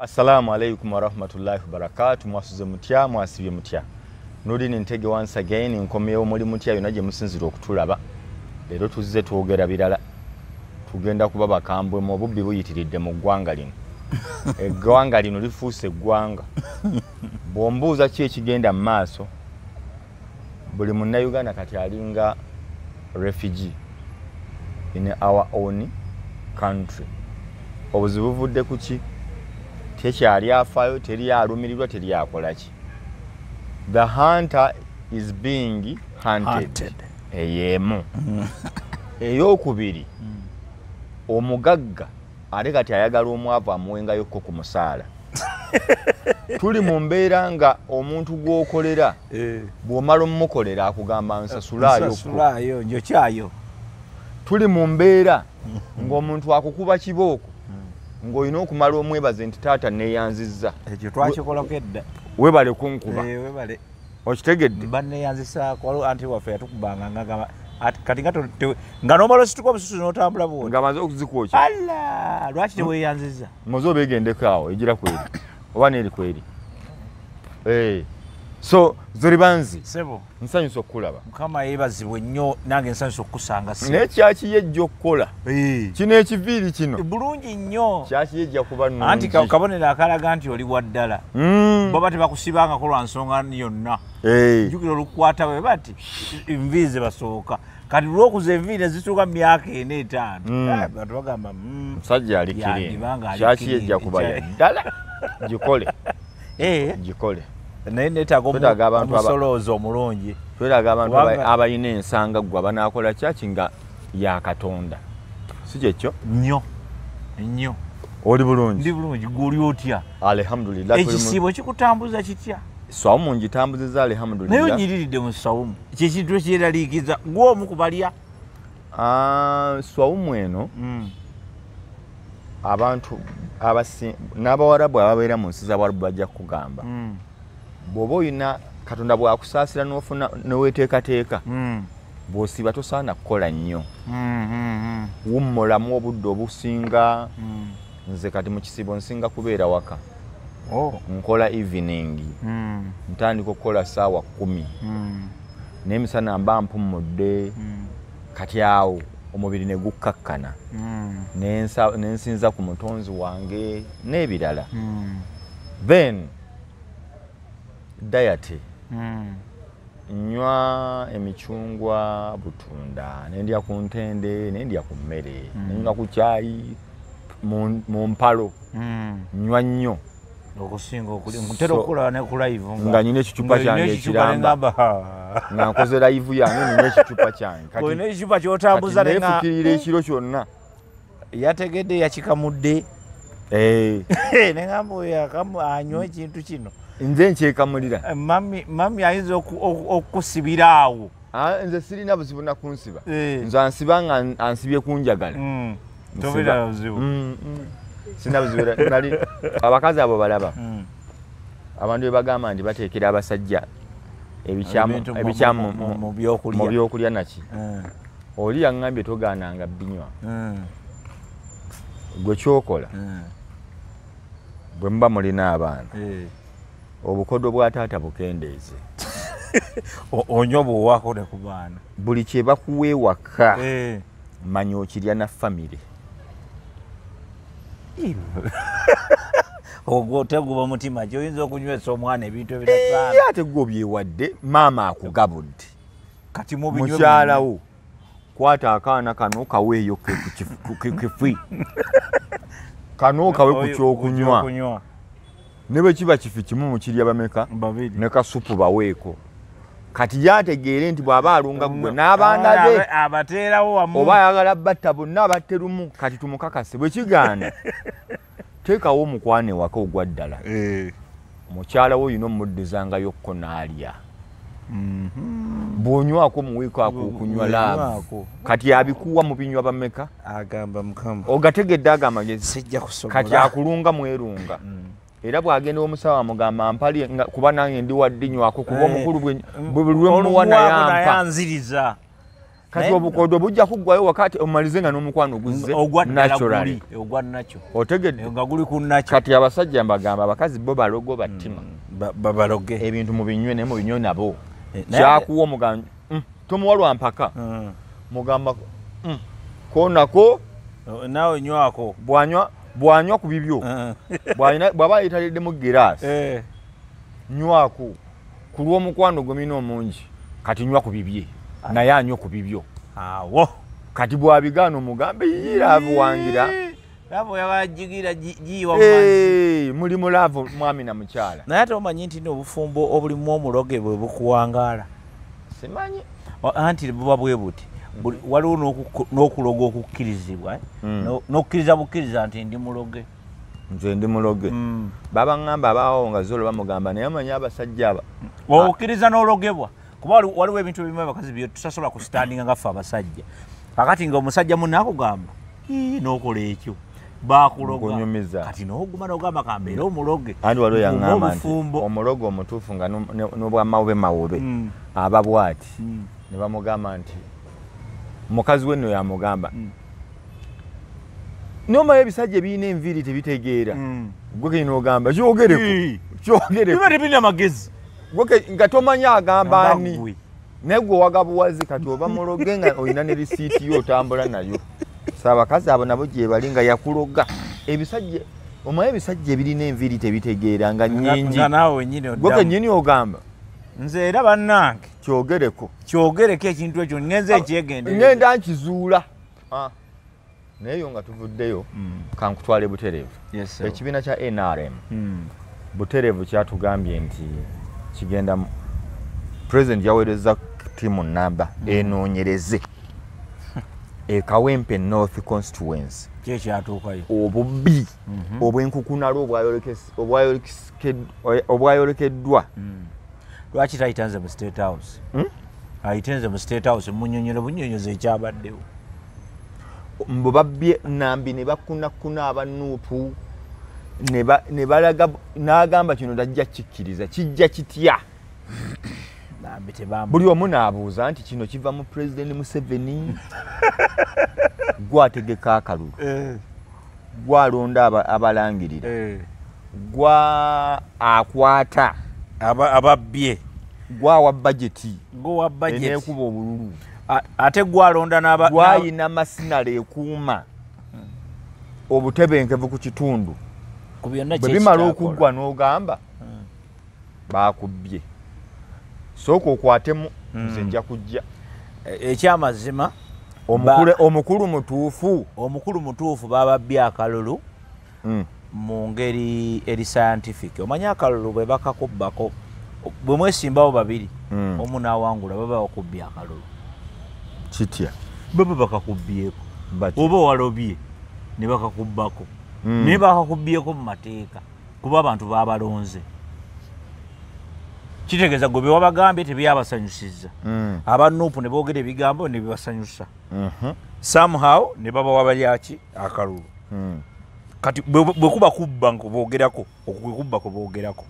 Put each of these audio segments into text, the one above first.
Assalamu alaikum wa rahmatullahi wa barakatuh. Mwasuze mutya, mwasibye mutya. Nudi nintege once again nkomyewo muri mutya yonaje musinzira okutulaba. Lero tuzze twogera birala. Tugenda kuba bakambwe mu bubbi buyitiridde mu ggwanga lino. Eggwanga lino lifuuse eggwanga. Bwombuuza ki ekigenda mu maaso. Buli munnayuganda kati alinga refugee in our own country. Obuzibu buvudde ku ki? Tekyali afayo, teri alumirirwa, teri akola ki. The hunter is being hunted. Eyemu. Eyokubiri. Omugagga ate kati ayagala omwavu amuwengayo ko ku musaala. Tuli mu mbeera nga omuntu gw'okolera bw'omala omukolera akugamba nsasulayo njo kyayo. Tuli mu mbeera ng'omuntu akukuba kibooko ng'olina okumala omwebaze nti taata neeyanzizza. Ekyo twakikolako edda. Webale kunkuba. Webale. Okitegedde? Banneeyanzisaako anti waffe yatukubanga ngagamba kati nga nomala osituka obususu n'otambula bwoti. Nga maze okuzikwokya. Alla! Lwaki teweeyanzizza? Moze obeegendeko awo egira kweri. Oba neeri kweri. So Zoribanzi. Sebo. Nsanyusa okukulaba. Mukama yeebazibwe nnyo nange nsanyusa okukusanga sebo. Naye kyaki yejja okukola? Kino ekiviiri kino. Bulungi nnyo. Kyaki yejja kuba nnungi. Anti kabonero akalaga nti oli wa ddala. Baba tebakusibangako lwa nsonga yonna. Jjukira olukwata bwe bati enviiri ze basooka. Kati lw'okuza enviiri ezituuka mu myaka 4-5. Bantu bagamba musajja alikiri. Kyaki yejja kuba ddala. Gikole. Gikole. Naye neetaaga omusolooza omulungi. Twetaaga abantu abalina ensanga ggwe banaakola kyaki nga ya Katonda. Si kyekyo? Nnyo. Nnyo. Oli bulungi? Ndi bulungi. Guli otya? Alhamdulillah. Ekisiibo kikutambuza kitya? Swawumu ngitambuzizza alhamdulillah. Naye onyiriridde mu swawumu. Kyekintu ekyeraliikiza gw'omu ku balya? Swawumu eno abantu n'Abawarabu ababeera mu nsi z'Abawarabu bajja kugamba. Bw'oba olina Katonda bw'akusaasira n'ofuna neweeteekateeka bw'osiba tosaana kukola nnyo. Wummulamu obudde obusinga. Nze kati mu kisibo nsinga kubeera waka. Nkola evening. Ntandika okukola ssaawa 10. N'emisana mba mpummudde. Kati awo omubiri ne gukkakkana. N'ensinza ku mutonzi wange n'ebirala. Then diet. Nywa emicungwa, butunda, nendya ku ntende, nendya ku mmere, nenywa ku caayi, mu mpalo. Nywa nnyo. Okusinga okuli ntera okukola ne ku live nga nyina ekicupa kyange ekiramba. Nga nkoze live yange nyina ekicupa kyange. Kati ne ekicupa kyotambuza ne nga neefukirira ekiro kyonna. Yategedde yakikamudde. Ne ngamba oyo anywa ekintu kino. Nze nkyekamulira. Mami ayinza okukusibira awo. Nze sirina buzibu na kunsiba. Nze ansiba nga ansibye kunjagala. Tobera buzibu. Sina buzibu. Nali abakazi abo balaba. Abantu bwe bagamba nti bateekera abasajja ebikyamu mu byokulya naki. Oli yaŋŋambye togaananga binywa. Gwe kyokola bwe muba mulina abaana obukodo bwa taata bukendeeze. Onywa bw'owaako ne ku baana. Buli kye bakuwa ewaka manya okirya na famire. Ogwo teguba mutima gy'oyinza okunywesa omwana ebintu ebirasaana. Ate gwe obyewadde maama akugabudde. Kati mukyalawo kwata akaana kano kaweeyo kifi. Kano kawe ku kyokunywa. Ne bwe kiba kifi kimu mukirya bameka ne kasupu baweeko. Kati yategeere nti bw'aba alunga gwe n'abaana be abateerawo wamu oba ayagala batta bonna abatte lumu. Kati tumukakase bwe kigaana teekawo omukwane waka ogwa ddala. Mukyala we olina omuddizangayokko n'alya. Bw'onywako mu wiiki ako okunywa laavu. Kati abikuwa mu binywa bameka? Agamba Mukama. Ogategedde agamagezi. Sijja kusobola. Kati akulunga mwerunga. Era bw'agenda omusawo amugamba mpali kuba nange ndi waddinywako kuba omukulu bwe muwana yampa. Yanziriza. kati obukodo bujja kuggwayo wakati omalize nga n'omukwano guzze naturally ogwa nacho otegedde nga guli ku nacho kati abasajja mbagamba abakazi bo balogo battima babaloge ebintu mu binywe ne mu binywe nabo kyakuwa omugamba tomuwalwa mpaka mugamba konako nawe nywako bwanywa ku bibyo bw'aba ayitaliddde mu giraasi nywako ku lw'omukwano gomina omungi kati nywa ku bibye naye anywa ku bibyo awo kati bwabigaana omugambe yiraavu wangira lavo yabajigira jiwa manzi muli mulaavu mwami na mukyala naye ate omanyi nti n'obufumbo obulimu omuloge bwe bukuwangaala simanyi anti buba bwe buti waliwo n'okuloga okukkirizibwa n'okkiriza bukkiriza nti ndi muloge nze ndi muloge baba ngamba abaawo nga zolo bamugamba naye amanyi abasajja aba okkiriza n'ologebwa kuba waliwo ebintu ebimu abakazi bye tusasobola kusitandinga ngaffe abasajja akati nga omusajja munne akugamba n'okola ekyo bakuloga kati n'oguma n'ogamba kambeera omuloge andi waliwo yaŋŋamba nti omuloge omutuufu nga n'obwamawube aba bw'ati ne bamugamba nti mukazi we nno yamugamba nomayo ebisajja ebirina enviiri tebitegeera gwe kenyina ogamba kyogereko tebirina magezi nga tomanya agamba ani naye gwe wagabuwazi kati oba muloge nga olina ne risiiti yo otambula nayo saabakazi abo nabo gye bali nga yakuloga ebisajja omayo ebisajja ebirina enviiri tebitegeera nga nnyingi gwe kenyini ogamba nze era bannange kyogereko ekintu ekyo ngenze ekyegendera ngenda nkizuula naye yo nga tuvuddeyo kankutwale Butereevu ekibiina kya NRM Butereevu kyatugambye nti kigenda president yaweereza ttiimu namba enoonyereze Kawempe North Constituency kyekyatuukayo obubbi obw'enkukunalo obwayolekeddwa lwaki tayitanze mu State House ayitenze mu State House munyonyero bunyonyoze ekyabaddewo mbo babbye nambi ne bakunakuna abanuupu ne balaga n'agamba kino tajja kikkiriza kijja kitya nambi tebambu buli omu n'abuuza nti kino kiva mu President Museveni gwategeka akalulu gwalonda abalangirira gwa akwata ababbye gwawa budgeti enekuba obululu ate gwalonda gwayina masinala ekuuma obutebenkevu ku kitundu bwe bimala okuggwa n'ogamba bakubbye sooka okwatemu nze nja kujja ekyamazima omukulu mutuufu bababbye akalulu mu ngeri eri scientific omanyi akalulu bwe bakakubbako bwe mwesimbawo babiri omu n'awangula baba bakubbye akalulu kitya baba bakakubbyeko oba walobye ne bakakubbako naye bakakubbyeko mu mateeka kuba abantu babalonze kitegeeza gwe bewabagambye tebyabasanyusizza abanuupu ne boogera ebigambo ne bibasanyusa somehow ne babawa balyaki akalulu kati bwe kuba kubba boogerako okukwekubba boogerako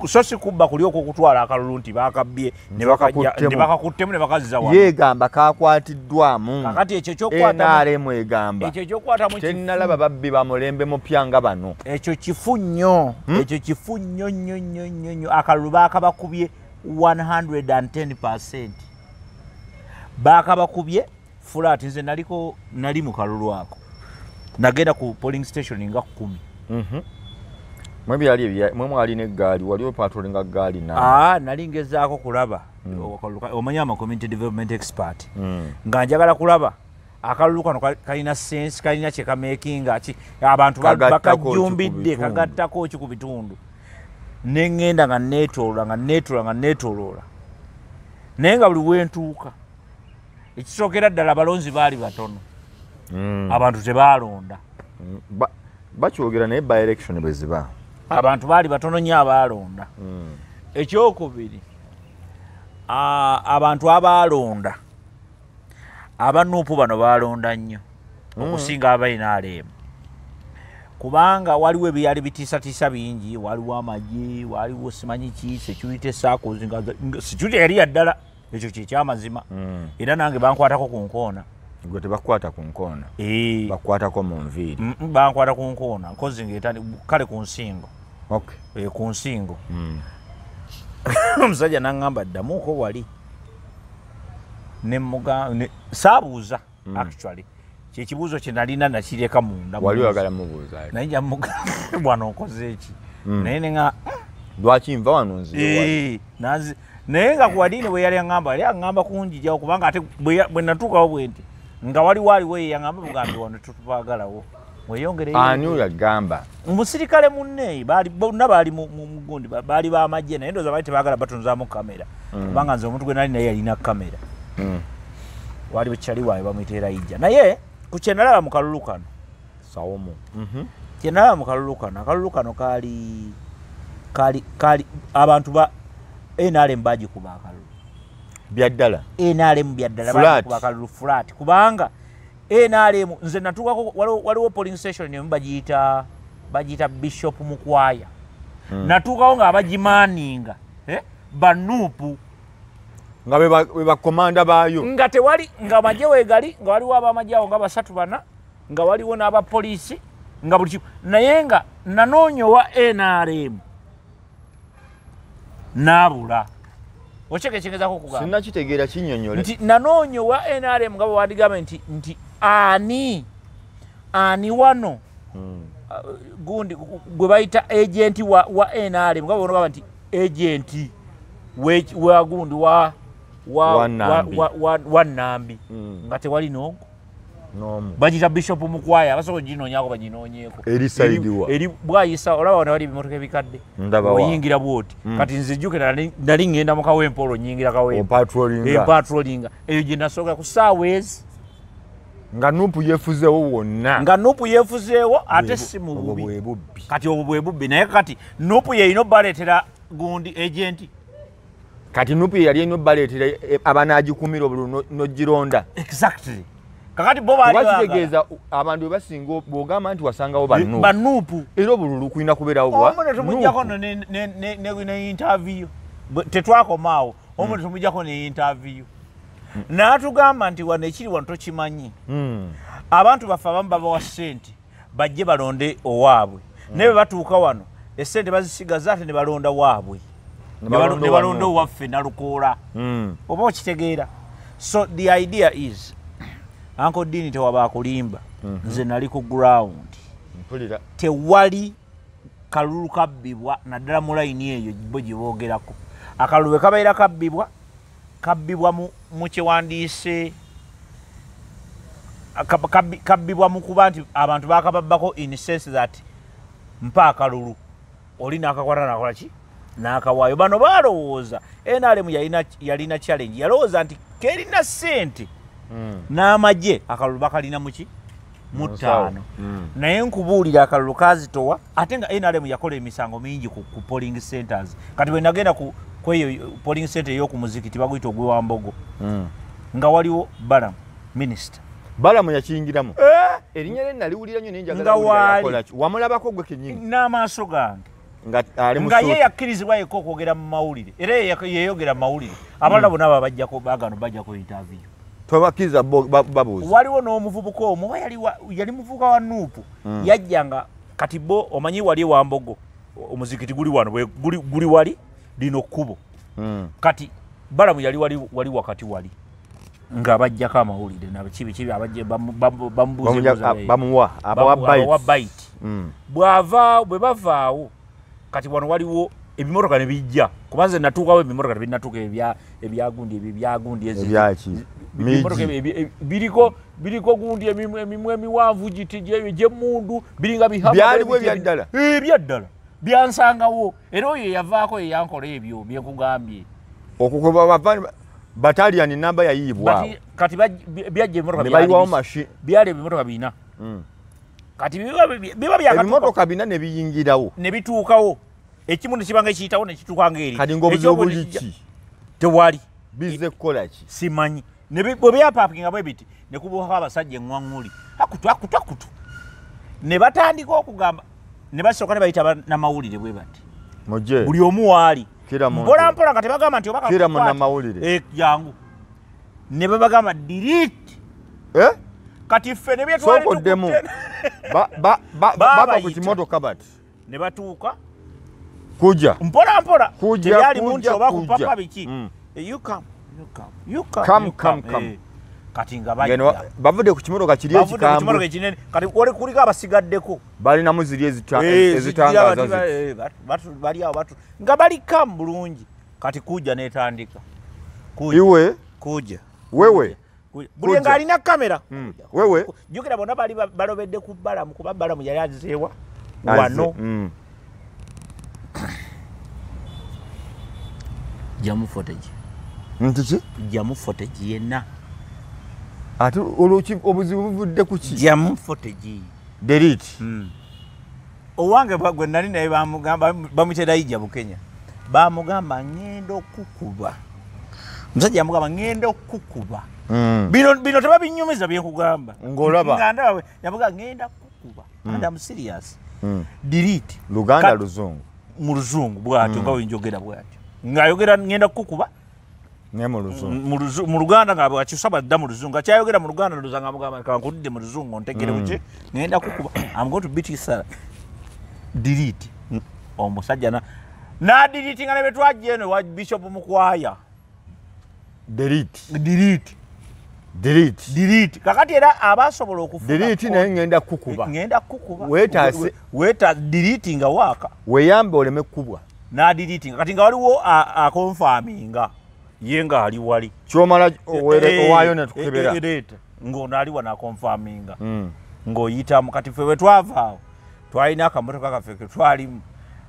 so si kubba kuli okutwala akalulu nti bakabbye ne bakakuttemu ne bakazza wano yeegamba kakwatiddwamu kakati ekyo NRM egamba tennalaba babbi bamulembe mupya nga bano ekyo kifu nnyo ekyo kifu nnyo nnyo nnyo nnyo akalulu baakabakubye 110% baakabakubye flat nze nali mu kalulu ako nagenda ku polling station nga 10 mwe mwali n'eggaali wali opatrolinga gaali nali ngezaako kulaba omanyi ama community development expert nga njagala kulaba akalulu kano kalina sense kalina kyekamakinga abantu bakajjumbidde kagattako ki ku bitundu neŋŋenda nga neetooloola naye nga buli wentuuka ekisookera ddala abalonzi baali batono abantu tebaalonda bakyogera naye by election bwe ziba abantu baali batono nnyo abaalonda ekyokubiri abantu abaalonda abanuupu bano baalonda nnyo okusinga abainaalemu kubanga waliwo ebyali bitiisatiisa bingi waliwo amagye waliwo simanyi ki security circles nga security yali yaddala ekyo kyamazima era nange bankwatako ku nkoona gwe tebakwata ku nkoona bakwatako mu nviiri bankwata ku nkoona nkozi ngaetani kale ku nsingo ku nsingo omusajja naŋŋamba ddamuuko wali saabuuza actually kyekibuuzo kye nalina nakireka munda wali oyagala mubuuza naye wano nkoze eki naye nenga lwaki nva wano nzire naye nga kuwadini bwe yali aŋŋamba yali aŋŋamba kunjijawo kubanga ate bwe natuukawo bwe nti nga waliwo ye yaŋŋamba bugambi wano tutubaagalawo ani oyo agamba omusirikale munne bonna baali mugundi baali bamagye naye ndooza baali tebaagala batunzaamu kamera kubanga nze omuntu gwe nali naye yalina kamera wali kyali waawe bamwiteera ijja naye ku kyenalaba mu kalulu kano sawomu kyenalaba mu kalulu kano akalulu kano kaali abantu ba NRM bagikuba akalulu byaddala NRM byaddala bagikuba akalulu flat kubanga NRM nze natuukako waliwo polling station emu bagiyita Bishop Mukwaya natuukawo nga abagimaaninga banuupu nga be bakomanda baayo nga tewali nga amagye weegali nga waliwo abamagye awo nga 3-4 nga waliwo n'abapoliisi nga buli kimu naye nga nanoonya owa NRM naabula okyegekyegezako okugamba sinnakitegeera kinnyonnyole nti nanoonya owa NRM nga bwe wandigambe nti ani wano gundi gwe bayita agenti wa NRM nga bwe bonagamba nti agenti wagundi wa Nambi nga tewali n'omu bagita Bishop Mukwaya abasobola ginoonyako baginoonyeeko eri bwayisa olaba wano wali ebimotoka ebikadde oyingira bwoti kati nze jjukira nali ŋŋenda mu kawempolo nyingira kawempoempatrolinga eyo gye nasookera ku ssaawa ezi nga nuupu yeefuzeewo wonna ate si mu bubi kati obwo bwe bubbi naye kati nuupu yeyina obbaleetera gundi agenti kati nuupu ye yali erina obbaleetera abanaagikumira obululu n'ogironda exactly kakati bo bakitegeeza abantu bebasinga bw'ogamba nti wasangawo banuupu era obululu kulina kubeerawo omu ne tumujjako ne interview tetwakomaawo omu ne tumujjako ne interview n'atugamba nti wano ekiri wano tokimanyi abantu baffe abamu babawa ssente bajje balonde owaabwe naye bwe batuuka wano essente bazisigaza ate ne balonda waabwe ne balonda owaffe nalukoola oba okitegeera so the idea is Uncle Dini tewaba kulimba nze nali ku ground tewali kalulu kabbibwa naddala mu layini eyo bo gye boogerako akalulu bwe kabaira kabbibwa mu kyewandiise kabbibwa mu kuba nti abantu bakababbako in sense that mpa akalulu oli n'akakwata nakola ki n'akawaayo bano balowooza NRM yalina challenge yalowooza nti kerina ssente n'amagye akalulu bakalina muki mu 5 naye nkubuulira akalulu kazitowa ate nga NRM yakola emisango mingi ku polling centers kati bwe nagenda kweyo polling center ey'oku muzikiti baguyita ogwewambogo nga waliwo Balamu minister Balamu yakiyingiramu erinnya lye naliwulira nnyo ninjagala wamulabako gwe kennyini n'amaaso gange nga ye yakkirizibwa yekka okwogera mu mawulire era yeyogera mu mawulire abalala bonna babajjako bagano bajjako interview tobakkiriza babuuza waliwo n'omuvubuka omu oba yali muvubuka wa nuupu yajjanga kati bo omanyi wali ewambogo omuzikiti guli wano guli wali lino kkubo kati Balamu yali wali wakati wali nga bajjako amawulire nakibi abajje bamuwa abawa bayiti bwe bavaawo kati wano waliwo ebimotoka ne bijja kubanze natuukawo ebimotoka tebinatuuka ebyagundi biriko gundi emimwe emiwanvu giti gyemmundu biringa byaddala byansangawo era oyo yavaako yeyankola ebyo byekugambye okukuba bataliyani namba yayiibwawo kati byajja byali ebimotoka bina kati ebimotoka bina ne biyingirawo ne bituukawo ekimu ne kibanga ekiyitawo ne kituuka ng'eri kati ng'obuliki tewali bizze kukola ki simanyi bwe byapaapinga bwe biti ne kubuukako abasajja eŋŋwaŋŋuli akutu ne batandika okugamba ne basooka ne bayita namawulire bwe bati mujje buli omu waali mpola nga tebagamba nti obaka kira munnamawulire jangu ne babagamba delete kati ffe ne sokoddemu baba ku kimotoka bati ne batuuka kuja mpola tebyali muntu oba ku papa biki you come kati nga bavudde ku kimotoka kiri ekikambwe kati kuliko abasigaddeko balina muziri ezitangaza bali awo batu nga bali kam bulungi kati kuja netandika iwe kuja wewe buli nga alina kamera wewe jukira bonna bali balobedde ku balamu kuba balamu yali azizeewa wano jamu footage ntiki jamu footage yenna ate olwoki obuzibu buvudde ku ki jamu footage delete owange gwe nali naye bamuteraija Bukenya bamugamba ngenda okukuba musajja yamugamba ngenda okukuba bino tebabinyumiza byekugamba ng'olaba nga ndawe yamuga ngenda kukuba and I'm serious delete Luganda Luzungu mu Luzungu bwatyo nga wenjogera bwatyo ngayogera ngenda kukuba ne mu Luzungu mu Luganda nga bwakyusaba dda mu Luzungu akyayogera mu Luganda Luzanga amugamba kankudde mu Luzungu ontegere buki ngenda kukuba I'm going to beat you sir delete omusajja na delete nga ne betwajje eno wa Bishop Mukwaya delete kakati era abasobola okufuka delete naye ngenda kukuba weta delete nga waka weyambe oleme kubwa na delete kati nga waliwo a confirminga yenga ali wali kyomala owayo ne tukebera ng'ono aliwa na confirminga ng'oyitamu kati ffe bwe twavaawo twalina akamotoka kaffe ke twalimu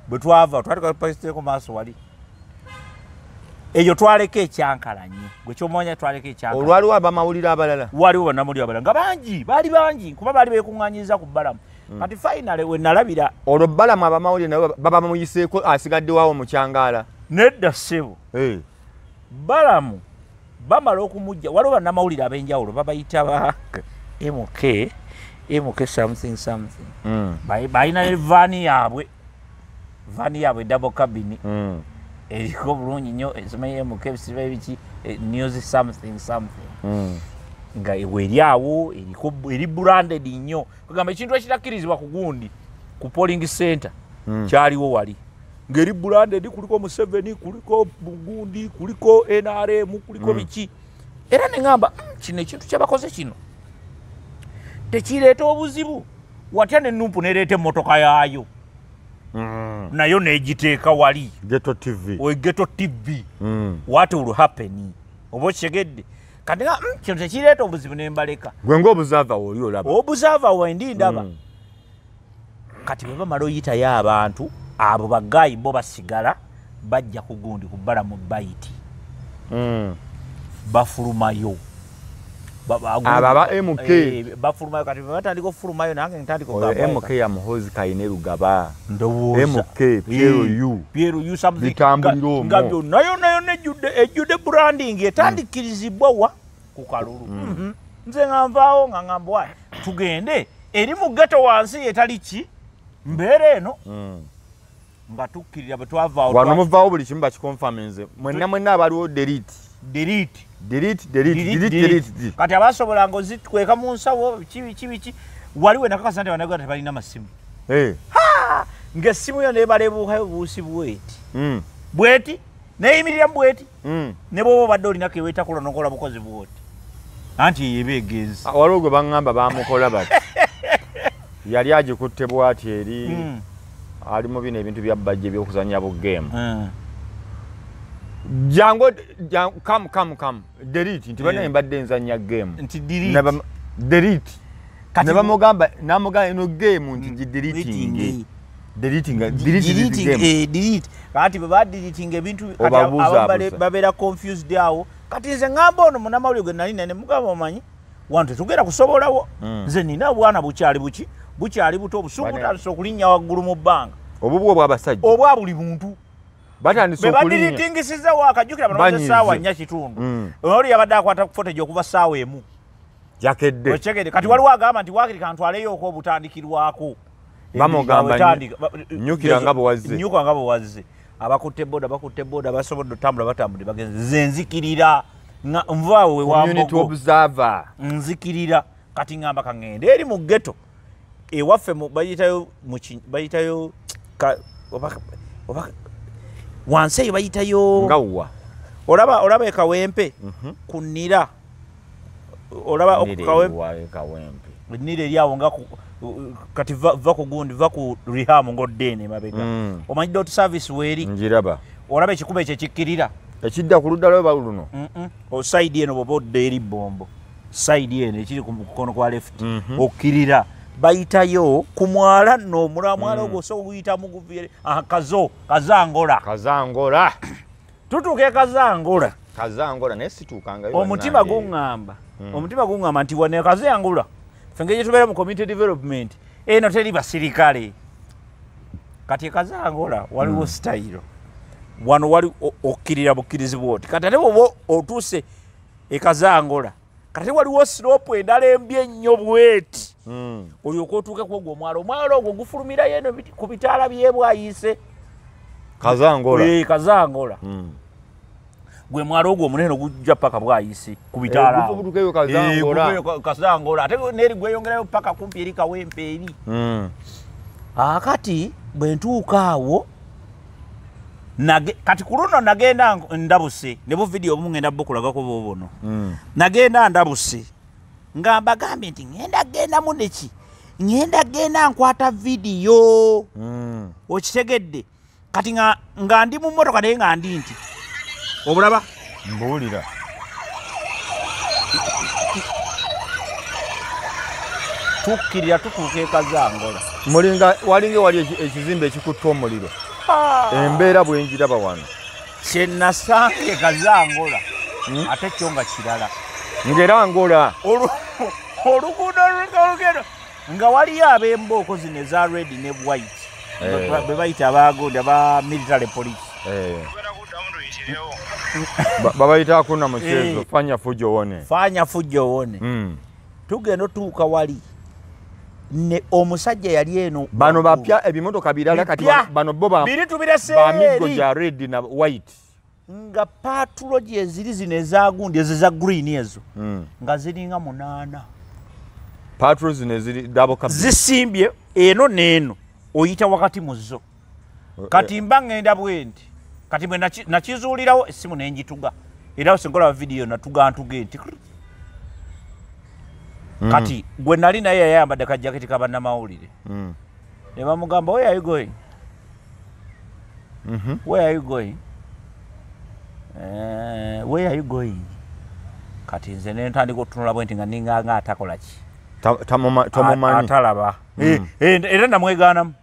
bwe twava twali kapasiteeko maaso wali eyo twaleka ekyankalanye gwe kyomanya twaleka ekyankalanye olwaliwo abamawulire abalala waliwo bannamawulire abalala nga baali bangi kuba baali beekuŋŋaanyiza ku bbalamu kati finale we nalabira olwo bbalamu abamawulire nabo baba bamuyiseeko asigaddewawo mu kyangaala nedda ssebo bbalamu bamala okumujja waliwo bannamawulire ab'enjawulo babayita ba MK something balina vaani yaabwe double cabin eriko bulungi nnyo ezimanyi MK bisiba ebiki news something nga weri awo eri branded nnyo kugamba ekintu ekitakkirizibwa ku gundi ku polling center kyaliwo wali ngeri branded kuliko Museveni kuliko Bugundi kuliko NRM kuliko biki era neŋŋamba kino ekintu kyabakoze kino tekireeta obuzibu watya n'ennumpu nereeta emmotoka yaayo nayo negiteeka wali Ghetto TV what will happen oba okigedde kati nga kino tekireeta obuzibu nembaleka gwe ng'obuzaava oli olaba obuzaava wendi ndaba kati bwe bamala oyitayo abantu abo bagayi bo basigala bajja ku gundi ku bbalamu bayiti bafulumayo ababa MK bafulumayo kati batandika ofulumayo nange ntandika MK ya Muhoozi Kayine Lugaba ndowooza MK PLU something bitambulira omwo nga byonna ejjudde branding etandikirizibwa wa ku kalulu nze nga nvaawo nga ngamba tugende eri mu ghetto wansi etali ki mbeera eno nga tukkirira bwe twavaawo wano muvaawo buli kimu bakikonfaminze mwenna abaliwo delete kati abasobolanga ozikweka mu nsawo biki waliwo nakakasa nti banagala tebalina masimu ng'essimu yo nebalebuukayo buusi bweti neyimirira bweti ne bwoba obadde olinako eweetakola nokola bukozi bwoti anti yebeegenzi waliwo gwe baŋŋamba bamukola bati yali agikutte bwati eri ali mu bino ebintu byabbajje ebyokuzanya bugeemu jango come delete nti bana mbadde nzanya game nti delete ne bamugamba namugamba eno game nti deleting delete kati baba deleting ebintu kati babera confused awo kati nze ngamba ono munamawulire gwe nali nene mugamba omanyi wantu tugera kusobolawo nze nina bwana bukyali buto obusungu tandise okulinnya waggulu mu bbanga obubwo bw'abasajja obwa buli muntu batandise okulinnya bebadiritingisiza wakajjukira bano saawa nnya kitundu oli yabadde akwata footage okuva saawa emu jakedde ochegede kati waliwo agamba nti wakiri kantwaleyo oko obutandikirwako bamugamba nyukira nga bwe wazze abakutte boda basobodde otambula batambudde bagenze nze nzikirira nvaawe community observer nzikirira kati ngamba kangende eri mu ghetto ewaffe bayitayo wansi eyo bayitayo ngawwa olaba ekawempe kunira olaba okukawempe nira eri awo nga kati va ku gundi va ku reham ng'oddeene mabega omanyi dot service weeri njiraba olaba ekikuba ekyo ekikkirira ekidda ku ludda lweba luno saidi eno bwoba odda eri bombo saidi eno ekiri ku mukono kwa left okkirira bayitayo ku mwala nno mwala ogwo osobola okuyitamu guviire kazangola tutuuka kazangola naye situukangayo omutima guŋŋamba nti wane kazangola fenge gyetubeera mu community development eno teri basirikale kati kazangola waliwo style wano wali okkirira bukkirizibwa oti kati ate bwoba otuuse ekazangola kati waliwo siropu endala embi ennyo bweti olyoka otuuke ku ogwo omwalo ogwo gufulumirayo eno ku bitaala byebwayise kazangola gwe mwalo ogwo omunene ogujja paka bwayise ku bitaala kazangola ate neri gweyongerayo paka kumpi eri kawempe eri akati bwe ntuuka awo kati ku luno nagenda ndabuse ne bu video obumu ngenda bukulagako bobono nagenda ndabuse nga mbagambye nti ngenda muneki ngenda nkwata video okitegedde kati nga ndi mu mmotoka naye nga ndi nti obulaba mbuulira tukkirira tutuuka ekazangola walinga wali ekizimbe ekikutta omuliro embeera bwenjiraba wano kyenasanga ekazangola ate kyo nga kirala ngera ngola oluguudo olugero nga waliyo ab'embooko zino eza red ne white be bayita abagondi aba military police babayita akuna muchezo fanya fujo wone tugenda otuuka wali ne omusajja yali eno bano bapya ebimotoka birala kati bano bo bamigo gya red na white nga patulo gye ziri zino ezagundi ezo za green ezo nga ziringa 8 patulo zino ziri double cab zisimbye eno neeno oyita wakati muzo kati mba ngenda bwendi kati mwe nakizuulirawo essimu nenjituga era osengola video natuga nti kati gwe nali naye yayambadde kajaketi kabannamawulire ne bamugamba where are you going where are you going kati nze nentandika otunula bwenti nga ninganga atakola ki atalaba era namwegaanamu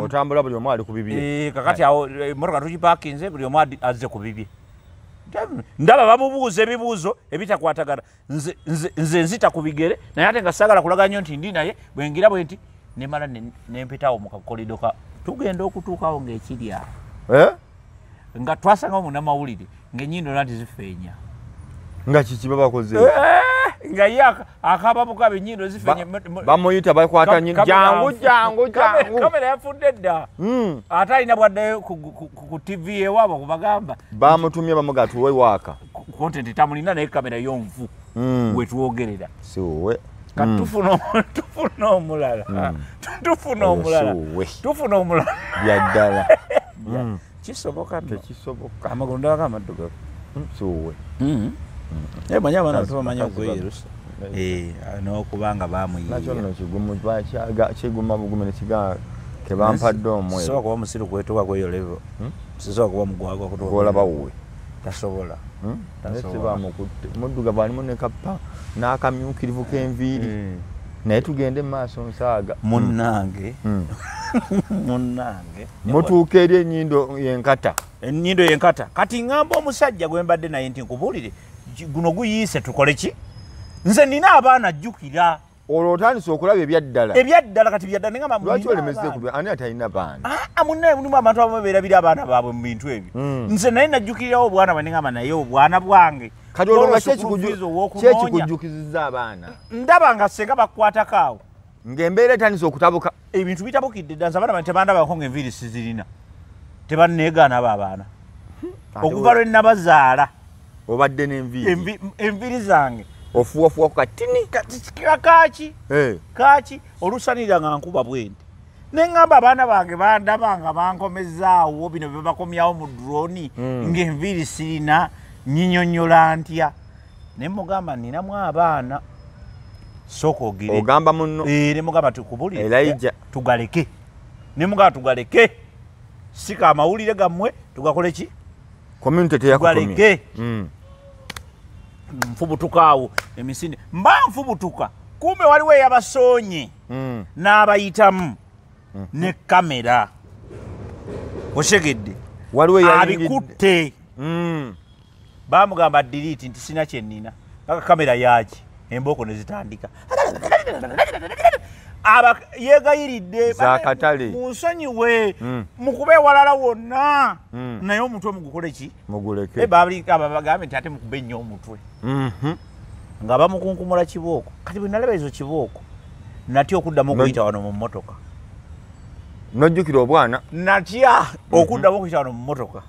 otambula buli omu ali ku bibye kakati awo emotoka tugipakinze buli omu azze ku bibye ndaba bamubuuza ebibuuzo ebitakwatagana nze nzita ku bigere naye ate nga saagala kulaga nnyo nti ndi naye bwengira bwe nti nemala nempitawo mu kakolido tugenda okutuukawo ng'ekiri awo nga twasangawo munnamawulire ng'ennyindo nati zifeenya nga kiki babakoze nga ye akababuka bennyindo zifeenya bamuyita bakwata jangu kamera yafudde dda ate alina bwaddayo ku tv ewaabo kubagamba bamutumye bamugatuwe waaka kontenti tamulina naye kamera yonvu wetwogerera siwe tufuna omulala byaddala kisoboka tekisoboka amagulu ndabako amaddugavu siwe manyi abaana tubamanyi okweyerusa n'okubanga bamuyinakyono kiguma bugume nekigaa kebampadde omwe sisobola kuba musiru kwetuka kweyo levo sisobola kuba mugwagwa kuolaba wuwe tasobola sibamukutte muddugavu alimu nekapa n'akamyukirivu k'enviiri naye tugende mu maaso nsaaga munnange mutuuka eri ennyindo yenkata kati ngamba omusajja gwe mbadde naye nti nkubuulire guno guyiise tukole ki nze nina abaana jjukira olwo otandise okulaba ebyaddala kati byaddala lwaki olemeze ani atalina baana munnaye mulimu abantu abamu beerabira abaana baabwe mu bintu ebyo nze naye najjukirirawo obwana bwe nengamba naye obwana bwange kati olwo nga kyekikujjukiziza abaana ndaba nga senga bakukwatako awo ng'embeera etandise okutabuka ebintu bitabukidde dda nze abaana bane tebandabako ng'enviiri sizirina tebanneegaana abo abaana okuva lwe nabazaala obadde n'enviiri enviiri zange ofuwafuwa katini kaaki olusanira nga nkuba bwenti neŋŋamba abaana bange bandaba nga bankomezaawo bino bye bakomyawo mu droni ng'enviiri sirina nyinyonnyola ntya ne mugamba ninamu abaana sooka ogire ogamba munno ne mugamba tukubulire Elijah tugaleke ne mugamba tugaleke sika amawulire gammwe tugakole ki community teyakutumye tugaleke nfubutuka awo emisinde mba nfubutuka kumbe waliwo eyabasoonye n'abayitamu ne kamera oshegedde waliwo abikutte bamugamba delete nti sina kyennina aka kamera yaki embooko ne zitandika yegayiridde zakatale munsonyiwe mukube ewalala wonna naye omutwe mugukole ki muguleke bagambe nti ate mukube nnyo omutwe nga bamukunkumula kibooko kati bwe nalaba ezo kibooko natya okuddamu okuyita wano mu mmotoka nojjukira obwana natya okuddamu okuyita wano mu mmotoka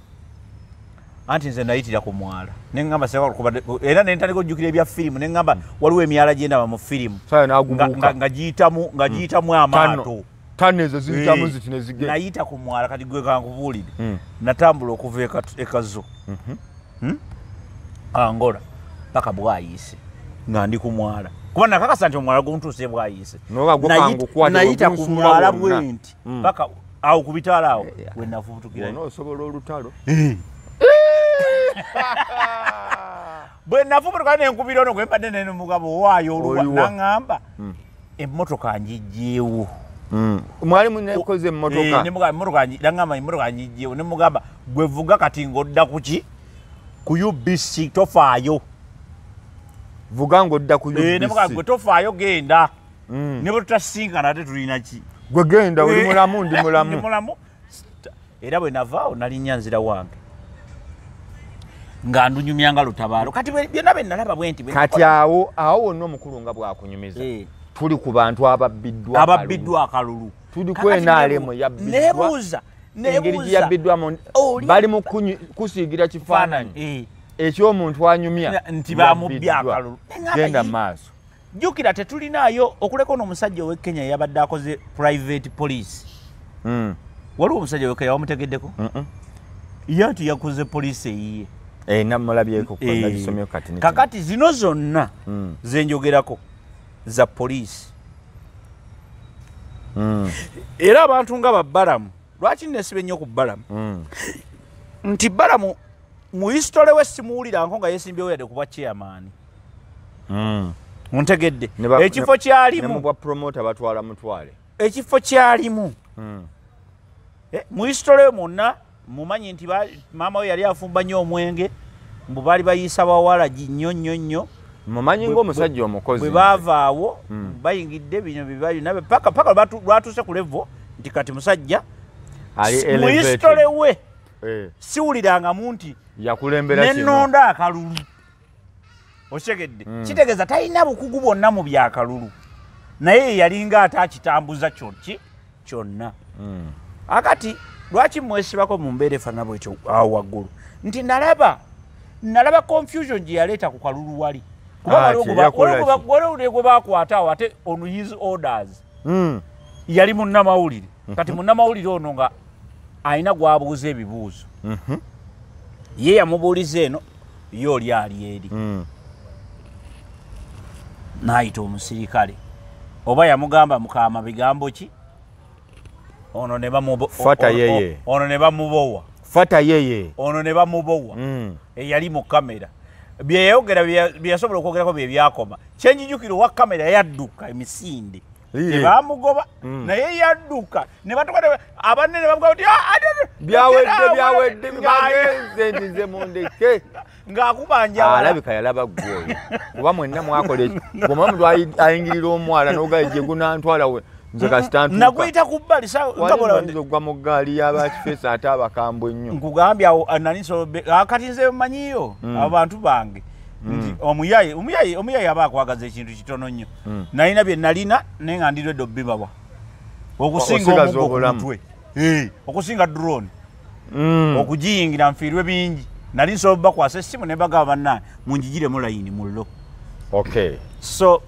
anti nze nayitira ku mwala neŋŋamba era nentandika ojjukira ebya firimu neŋŋamba waliwo emyala gyendaba mu firimu nga giyitamu amaato tano ezo ziyitamu ziti ne zigenda nayita ku mwala kati gwe kankubuulire natambula okuva ekazo Angola paka bwayiise nga ndi ku mwala kuba nakakasa nti omwala guntuuse bwayiise nayita ku mwala bwenti paka awo ku bitaala awo we nafubutukira osobola olutalo bwe nafubutuka nenkubira ono gwembadde nene mugabo waayo oluwa naŋŋamba emmotoka njijjeewo mwalimu nekoze emmotoka naŋŋamba emmotoka njijjeewo ne mugamba gwe vuga kati ng'odda ku ki ku UBC tofaayo vuga ng'odda ku UBC ne mugamba gwe tofaayo genda ne bwe tutasinkana ate tulina ki gwe genda oli mulamu ndi mulamu era bwe navaawo nalinnya nzira wange nga ndunyumyanga lutabaalo kati byonna bye nalaba bwenti kati awo wonna omukulu nga bwakunyumiza tuli ku bantu ababbiddwa akalulu tuli kwenaalemu nebuuza engeri gyeyabiddwamu bali mu kusiigira kifaananyi ekyomuntu anyumya nti bamubbya akalulu genda maaso jjukira tetulinaayo okuleka n'omusajja ow'e Kenya yabadde akoze private police waliwo omusajja ow'e Kenya wamutegeddeko ye nti yakoze police eyiye namulabyeko nagisomyo kati kakati zino zonna zenjogerako za poliisi era abantu nga babbalamu lwaki nesiba ennyo ku bbalamu nti bbalamu mu hisitole we simuwuliranko nga yesimbyewo yadde kuba chairman muntegedde ekifo kyalimu batwala mutwale ekifo kyalimu mu hisitole we mwonna mumanyi nti maama we yali afumba nnyo omwenge mbu baali bayiisa bawala nnyo mumanyi ng'omusajja omukozi bwe baavaawo bayingidde bino byonna paka lwatuuse ku levo nti kati musajja mu hisitole we siwulirangamu nti yakulembera nennonda akalulu okitegedde kitegeeza talina bukugu bwonna mu byakalulu naye yalinga ate akitambuza kyonna akati lwaki mwesibako mu mbeera efaanana bwetyo awo waggulu nti nalaba confusion gye yaleeta ku kalulu wali kuba gwe bakwata awo ate on his orders yali munnamawulire kati munnamawulire ono nga alina gwabuuza ebibuuzo ye yamubuuliza eno ye oli ali eri n'ayita omusirikale oba yamugamba mukama bigambo ki ono ne bamubowa fata yeye ono ne bamubowa eyali mu kamera byeyayogera byeyasobola okwogerako bye byakoma kyenjijukira owa kamera yadduka emisinde tebamugoba naye yadduka ne batuka abanne ne bamugoba byawedde bagenze ndize mundeke ng'akubanja alabika yalaba ggwoyo kuba mwenna mwakola bw'omuntu ayingirira omwala n'ogaye gye gunantwala we nze kasita ntuuka naguyita ku bbali ogwa mu ggaali y'abakifeesa ate abakambwe ennyo nkugambye awo kati nze mmanyiyo abantu bange nti omuyayi aba akwagaza ekintu kitono nnyo nalina bye nalina naye nga ndiredde obbibawa okusinga omuggo ku mutwe okusinga drone okugiyingira nfiirwe bingi nali nsobola bakwasa essimu ne bagaba bannange munjigiremu layini mullo. Okay. So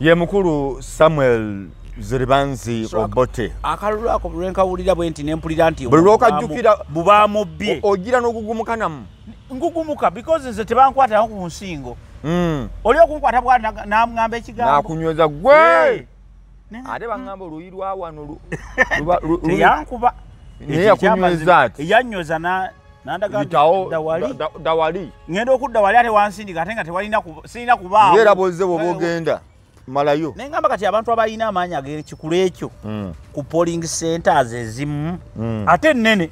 ye mukulu Samuel Ziribanzi Obote. Akalulu ako lwenkawulira bwe nti nempulira nti buli lwokajjukira bubamubbye ogira n'okugumuka namu. Ngugumuka because nze tebankwata ku nsingo. Oli okunkwata bwa n'amugamba ekigambo. Nakunyweza gwe. Ate bangamba oluyi lwa wano yankuba. Naye yakunyweza ati. Yannyoza nandaga dawali. Ngenda okudda wali ate wansindika ate nga tewalina sirina kubaawo. Era bozze bw'ogenda. Malayo. Nengamba kati abantu abalina amaanyi ag'ekikulu ekyo ku polling centers ezimu ate nene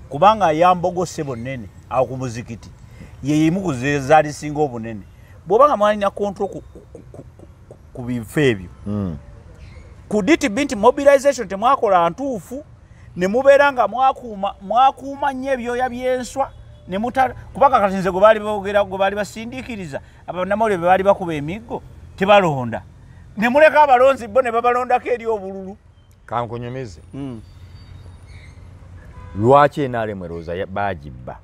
kubanga yambogose bonnene awo ku muzikiti yeyimu kuzezaali singa obunene bw'obanga mwalina control ku bifo ebyo kuditi binti mobilization temwakola ntuufu ne mubeera nga mwakuuma nnyo ebyoya by'enswa ne kubanga kati nze gwe baali boogera gwe baali basindiikiriza abannamawulire be baali bakuba emiggo tebalonda ne muleka abalonzi bo ne babalondako eri obululu. Kankunyumize. Lwaki NRM erowooza baagibba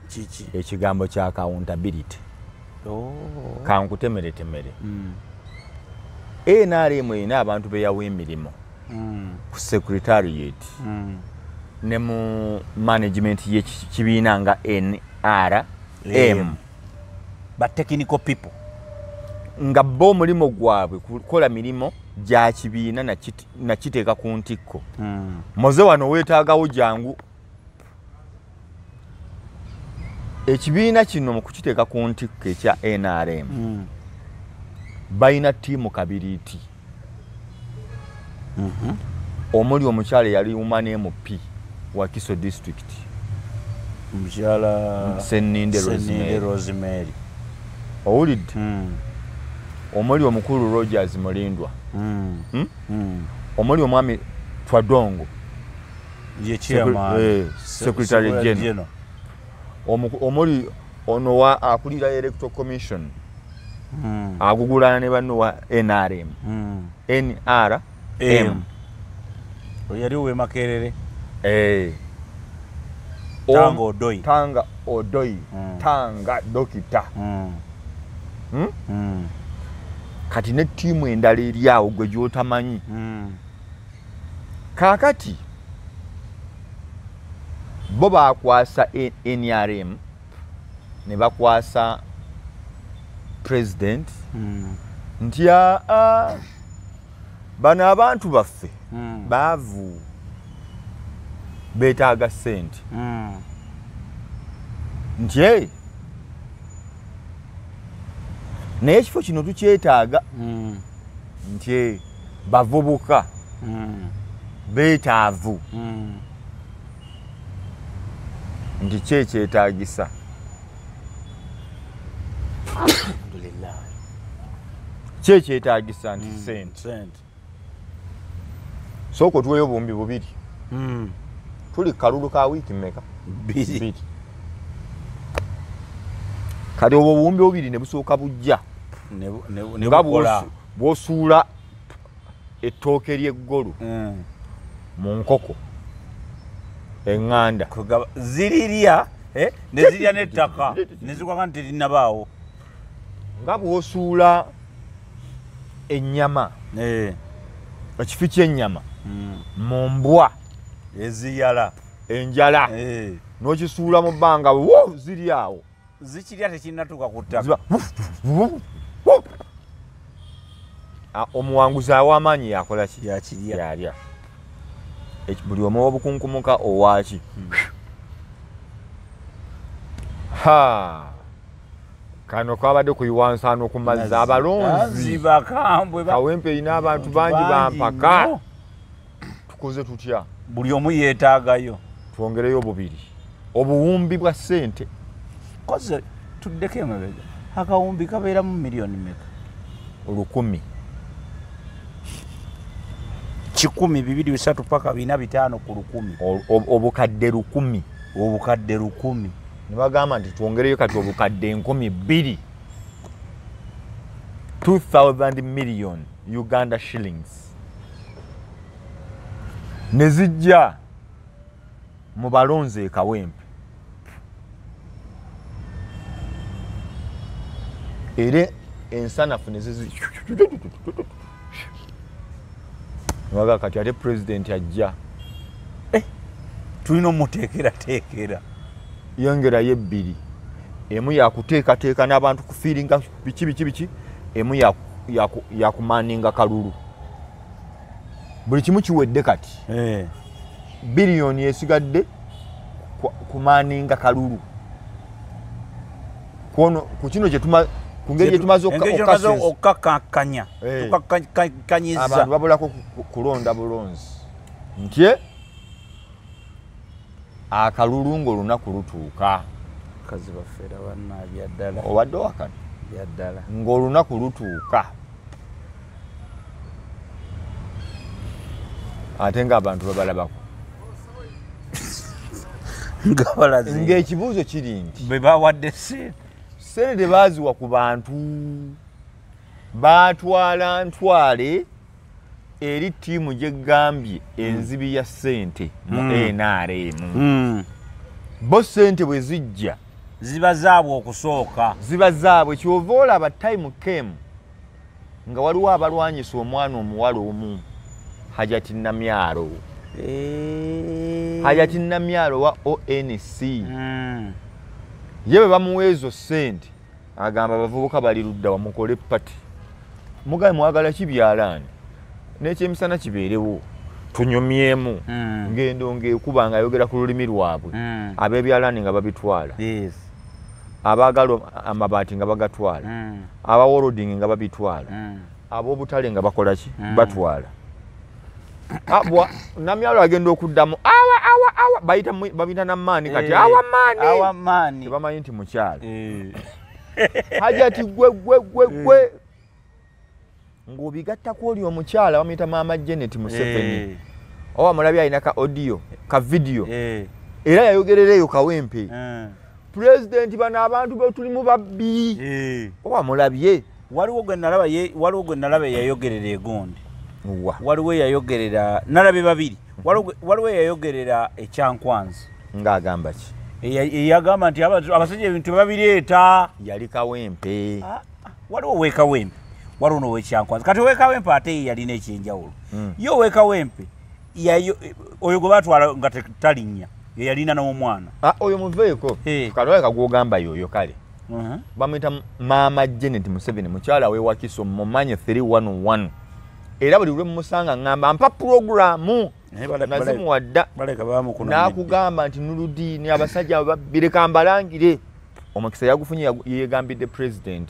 kiki ekigambo kya accountability? Kankutemere temere. NRM erina abantu be yawa emirimu ku secretariat ne mu management y'ekibiina nga NRM ba technical people nga bo mulimo gwabwe kukola milimo gya kibiina nakiteeka ku ntikko. Moze wano weetaagawo jangu ekibiina kino mu kukiteeka ku ntikko ekya NRM balina ttiimu kabiriiti. Omuli omukyala yali Woman MP wa Kiso District omukyala Senninde Rosemary owulidde omuli omukulu Rogers Mulindwa omuli omwami Twadongo ye chairman secretary general omuli ono wa akulira electoral commission agugulana ne banno wa NRM NRM oyali we Makerere Tanga Odoi Tanga Dokita kati ne tiimu endala eri awo gwe gy'otamanyi. Kaakati bo bakwasa NRM ne bakwasa president nti bano abantu baffe baavu beetaaga ssente nti naye ekifo kino tukyetaaga nti bavubuka beetaavu nti kyekyetaagisa kyekyetaagisa nti sente sooka otuweyo obuwumbi bubiri tuli kalulu ka wiiki mmeka biri kati obwo obuwumbi bubiri ne busooka bujja nga bw'osuula ettooke ly'eggolu mu nkoko eŋŋanda zirirya ne zirya n'ettaka ne zikwanga nti terinabaawo nga bw'osuula ennyama ekifi ky'ennyama mu mbwa eziyala enjala n'okisuula mu bbanga wo ziri awo zikirya tekinnatuuka ku ttaka omuwanguzi aw'amaanyi yakola ki yakirya yalya buli omu obukunkumuka owaki kano kwabadde kuyiwansaano ku mazzi abalonzi bakambwe Kawempe erina abantu bangi bampaka tukoze tutya buli omu yeetaagayo twongereyo bubiri obuwumbi bwa ssente koze tuddeko emabega akawumbi kabeeramu miliyoni meka 100 100 2 3 paka 4 5 ku 100 obukadde 100 obukadde 100 nibagamba nti twongereyo kati obukadde 2,000 2,000 million Uganda shillings nezijja mu balonze Kawempe ere ensanafu nezizi waga kati ate president ajja tulina omuteekerateekera yongera yebbiri emu yakuteekateeka n'abantu kufiiringa biki emu yakumaninga kalulu buli kimu kiwedde kati biliyoni esigadde kumaninga kalulu kono ku kino ku ngeri gyetumaze okukakanya tukakanyiza abantu babulako kulonda bulonzi nti akalulu ng'olunaku lutuuka kazi bafeera banna byaddala obadde wakati byaddala ng'olunaku lutuuka ate ng'abantu babalabako ng'ekibuuzo kiri nti bwe bawadde sente baaziwa ku bantu baatwala ntwale eri ttiimu gyegambye enzibi ya ssente mu NRM bo ssente bwe zijja ziba zaabwe okusooka ziba zaabwe kyova olaba time came nga waliwo abalwanyisa omwana omuwala omu Hajati Namyalo Hajati Namyalo wa ONC ye bamuwa ezo ssente agamba abavubuka bali ludda wamukole pati mugabe mwagala kibyalaani n'ekyemisana kibeerewo tunyumyemu ngendo ngekuba nga ayogera ku lulimi lwabwe ab'ebyalaani nga babitwala abaagala amabaati nga bagatwala abaworoding nga babitwala ab'obutale nga bakola ki batwala Namyalo agenda okuddamu awa babita namaani kati awa maani tebamanyi nti mukyala Hajati gwe ng'obigattako oli omukyala bamuyita Maama Janet Museveni oba mulabye alina ka audio ka video era yayogerera eyo Kawempe president bano abantu be tulimu babbi oba mulabye waliwo gwe nalaba yayogerera egondi waliwo yayogerera nalabye babiri waliwo yayogerera ekyankwanzi ng'agamba ki eyagamba nti abasajja ebintu babireeta yali Kawempe waliwo weekawempe waliwo nowekyankwanzi kati owekawempe ate yalina ekyenjawulo yo owekawempe oyo gwe batwala nga talinnya yeyalina n'omwana oyo muveeko kalwaleka gwogamba yoyo kale bamuyita Maama Janet Museveni mukyala wewakiso mumanye 311 era buli lwe mumusanga ngamba mpa programu nazimuwadda n'akugamba nti Nuludiini abasajja babireka mbalangire omukisa yagufunye yegambidde president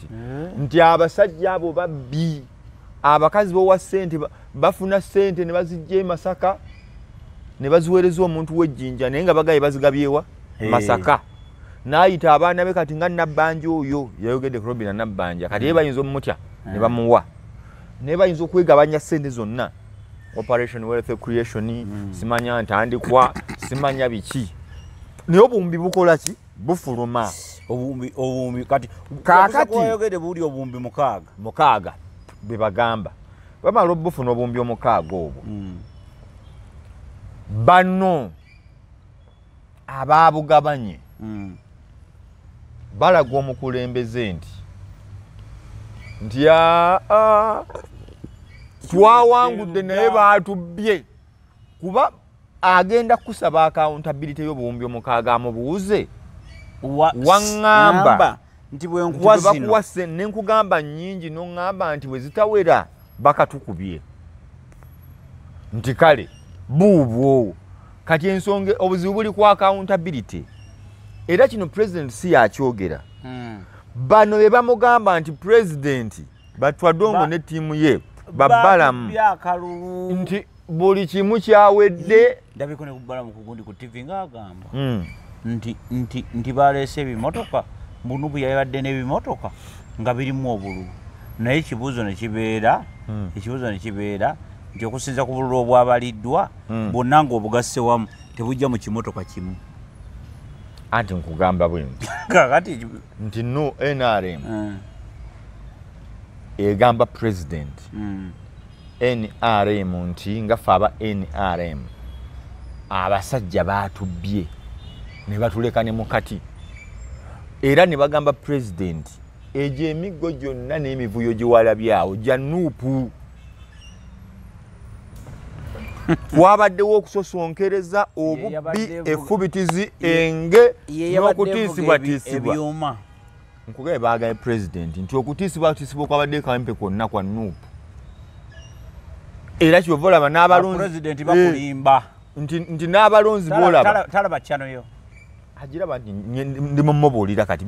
nti abasajja abo babbi abakazi bowa ssente bafuna ssente ne bazijja Masaka ne baziweereza omuntu w'ejjinja naye nga bagaye bazigabyewa Masaka n'ayita abaana be kati nga Nabbanja oyo yayogedde ku Robina Nabbanja kati ye bayinza omutya ne bamuwa ne bayinza okwegabanya ssente zonna Operation Wealth Creation simanya ntandikwa simanya biki naye obumbi bukola ki bufuluma obumbi kati yayogedde buli obumbi mukaaga be bagamba bamala obufuna obumbi omukaaga obwo bano abaabugabanye balaga omukulembeze nti twawangudde naye baatubbye kuba agenda kusaba accountability y'obuwumbi omukaaga amubuuze waŋŋamba nti bwe nkuwa zino nenkugamba nnyingi n'oŋŋamba nti bwe zitawera bakatukubye nti kale buubwo kati ensonga obuzibu buli ku accountability era kino president si yakyogera bano be bamugamba nti president batwadongo ne ttiimu ye babbalamu nti buli kimu kyawedde ndabiko ne kubbalamu kugundi ku TV ng'agamba nti baleese ebimotoka Bunubu yabadde n'ebimotoka nga birimu obululu naye ekibuuzo ne kibeera nti okusinza ku bululu obwabaliddwa bwonna ng'obugasse wamu tebujja mu kimotoka kimu anti nkugamba bwe nti no NRM egamba president NRM nti nga ffe aba NRM abasajja batubye ne batuleka ne mukati era ne bagamba president ejo emiggo gyonna n'emivuyo gye walabyawo gya Nuupu. Wabaddewo okusosonkereza obubbi effubitizi enge n'okutiisibwatiisibwa. Nkugaye baagaye president nti okutiisibwatiisibwa kwabadde kawempe kwonna kwa Nuupu. Era kyova olaba n'abalonzi president bakulimba nti n'abalonzi boolaba talaba kyano yo agiraba nti ndi mumubuulira kati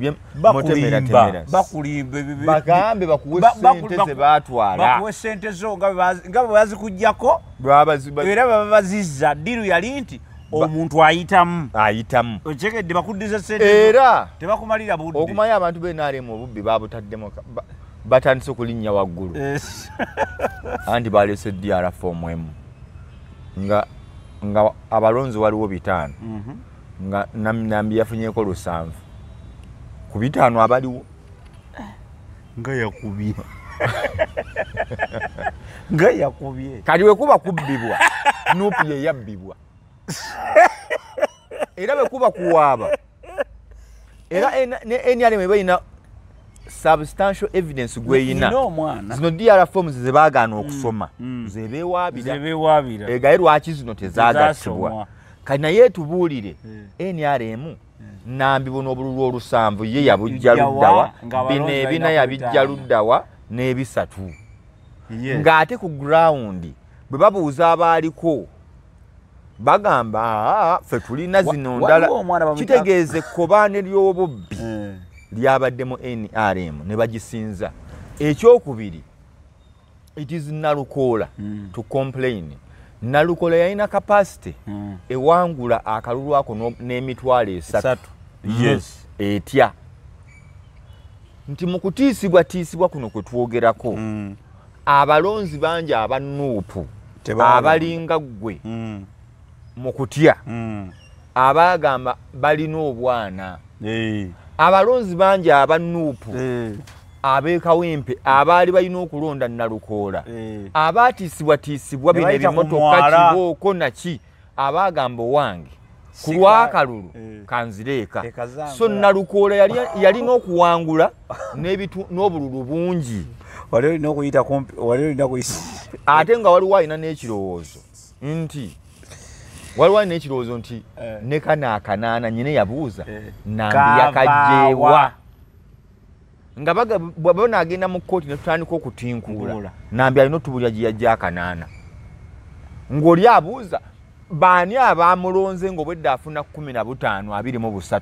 bakulimba bagambe bakuwe ssente ze baatwala bakuwe ssente zo nga bwe bazikujjako era baba bazizza ddiru yali nti omuntu ayitamu okyegedde bakuddiza ssente era tebakumalira budde okumanya abantu b'enaremu obubbi babutaddemu batandise okulinnya waggulu anti baleese DRF omwemu nga abalonzi waliwo 5 nga Nambi yafunyeko 7 ku 5 abaliwo nga yakubye kati we kuba kubbibwa Nuupu ye yabbibwa era bwe kuba kuwaaba era NRM ebayina substantial evidence gweyina zino DRF forms ze baagaana okusoma ze beewaabira egaye lwaki zino tezaagattibwa kati naye tubuulire NRM Nambi buno obululu 7 ye yabujja luddawa bino ebina yabijja luddawa n'ebisatu ng'ate ku ground bwe babuuza abaaliko bagamba ffe tulina zino ndala kitegeeze ekkobaane ly'obubbi lyabaddemu NRM ne bagisinza. Ekyokubiri it is Nalukoola to complain. Nalukoola yalina capacity ewangula akalulu ako n'emitwalo 3 yes etya nti mu kutiisibwatiisibwa kuno kwe twogerako abalonzi bangi aba Nuupu abalinga ggwe mu kutya abagamba balina obwana abalonzi bangi aba Nuupu ab'ekawempe abaali balina okulonda Nalukoola abaatiisibwatiisibwa bino ebimotoka kibooko naki abagamba wange ku lwakalulu kanzireeka so Nalukoola yalina okuwangula n'obululu bungi ate nga waliwo alina n'ekirowoozo nti ne kanaakanaana nyine yabuuza Nambi yakajjeewa nga bwaba naagenda mu kkooti ne tutandika okutinkuula Nambi alina otubulya gye yajja akanaana ng'oli abuuza baani abaamulonze ng'obwedde afuna 15-23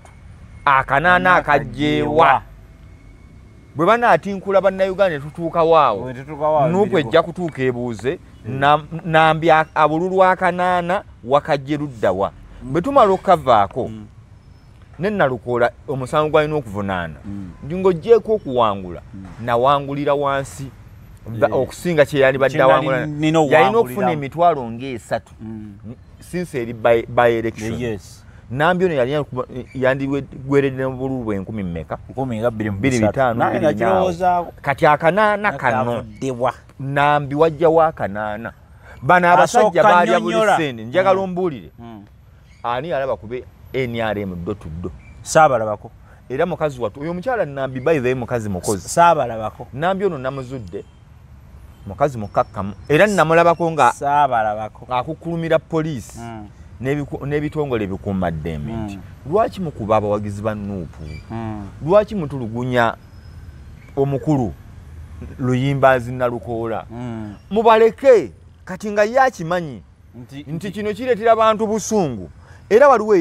akanaana akajjeewa bwe banaatinkula bannayuganda ne tutuuka waawo Nuupu ejja kutuuka ebuuze Nambi abululu akanaana wakajje luddawa bwe tumala okukavaako ne Nalukoola omusango gwalina okuvunaana ng'oggyeko okuwangula nawangulira wansi okusinga kye yandibadde awangula yalina okufuna emitwalo nga3 since eri by election Nambi ono yandigweredde mu bululu bw'enkumi mmeka 25 kati akanaana kano Nambi wajjawo akanaana bano abasajja baalya buli ssente njagala ombuulire ani alaba kube NRM ddo tuddo saabalabako era mukazi watu oyo mukyala Nambi bayive mukazi mukozi saabalabako Nambi ono namuzudde mukazi mukakkamu era namulabako nga saabalabako akukulumira poliisi n'ebitongole ebikuumaddembe nti lwaki mukuba abawagizi ba Nuupu lwaki mutulugunya omukulu Luyimbazi Nalukoola mubaleke kati nga ye akimanyi nti kino kireetera abantu busungu era waliwo